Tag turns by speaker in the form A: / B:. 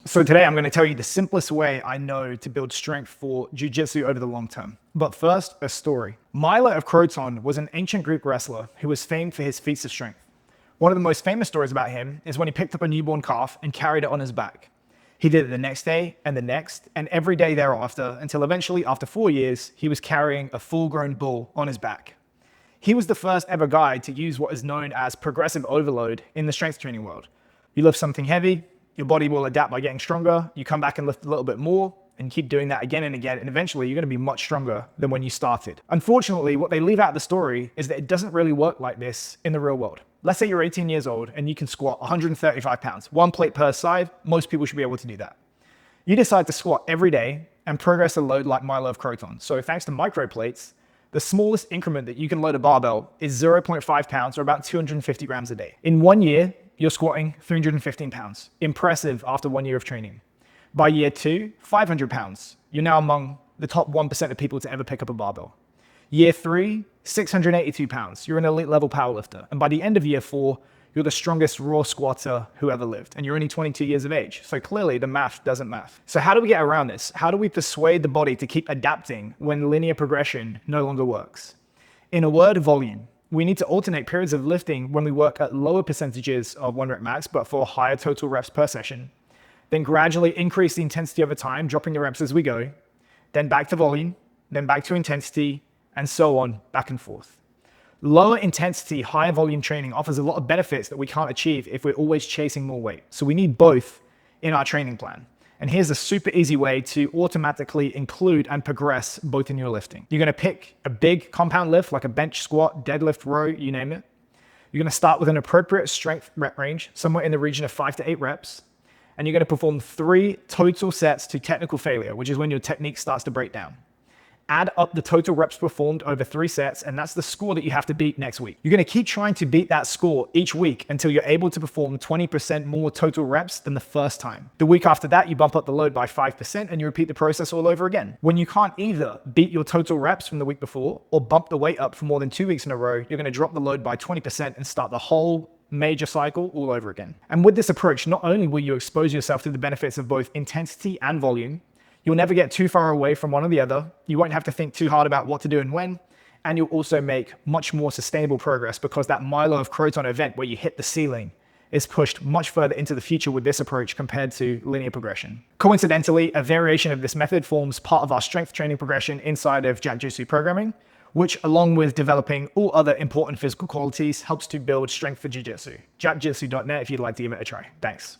A: So today I'm going to tell you the simplest way I know to build strength for jiu-jitsu over the long term. But first, a story. Milo of Croton was an ancient Greek wrestler who was famed for his feats of strength. One of the most famous stories about him is when he picked up a newborn calf and carried it on his back. He did it the next day and the next and every day thereafter until eventually, after 4 years, he was carrying a full-grown bull on his back. He was the first ever guy to use what is known as progressive overload in the strength training world. You lift something heavy, your body will adapt by getting stronger. You come back and lift a little bit more and keep doing that again and again. And eventually you're going to be much stronger than when you started. Unfortunately, what they leave out of the story is that it doesn't really work like this in the real world. Let's say you're 18 years old and you can squat 135 pounds, one plate per side. Most people should be able to do that. You decide to squat every day and progress a load like Milo of Croton. So thanks to micro plates, the smallest increment that you can load a barbell is 0.5 pounds or about 250 grams a day. In 1 year, you're squatting 315 pounds. Impressive after 1 year of training. By year 2, 500 pounds. You're now among the top 1% of people to ever pick up a barbell. Year 3, 682 pounds. You're an elite level powerlifter. And by the end of year 4, you're the strongest raw squatter who ever lived. And you're only 22 years of age. So clearly the math doesn't math. So how do we get around this? How do we persuade the body to keep adapting when linear progression no longer works? In a word, volume. We need to alternate periods of lifting when we work at lower percentages of 1 rep max, but for higher total reps per session. Then gradually increase the intensity over time, dropping the reps as we go. Then back to volume, then back to intensity, and so on, back and forth. Lower intensity, higher volume training offers a lot of benefits that we can't achieve if we're always chasing more weight. So we need both in our training plan. And here's a super easy way to automatically include and progress both in your lifting. You're going to pick a big compound lift like a bench squat, deadlift, row, you name it. You're going to start with an appropriate strength rep range, somewhere in the region of 5 to 8 reps. And you're going to perform 3 total sets to technical failure, which is when your technique starts to break down. Add up the total reps performed over 3 sets, and that's the score that you have to beat next week. You're going to keep trying to beat that score each week until you're able to perform 20% more total reps than the first time. The week after that, you bump up the load by 5% and you repeat the process all over again. When you can't either beat your total reps from the week before or bump the weight up for more than 2 weeks in a row, you're going to drop the load by 20% and start the whole major cycle all over again. And with this approach, not only will you expose yourself to the benefits of both intensity and volume, you'll never get too far away from one or the other. You won't have to think too hard about what to do and when. And you'll also make much more sustainable progress because that Milo of Croton event where you hit the ceiling is pushed much further into the future with this approach compared to linear progression. Coincidentally, a variation of this method forms part of our strength training progression inside of jitsu programming, which along with developing all other important physical qualities helps to build strength for jiu-jitsu. jitsu.net if you'd like to give it a try. Thanks.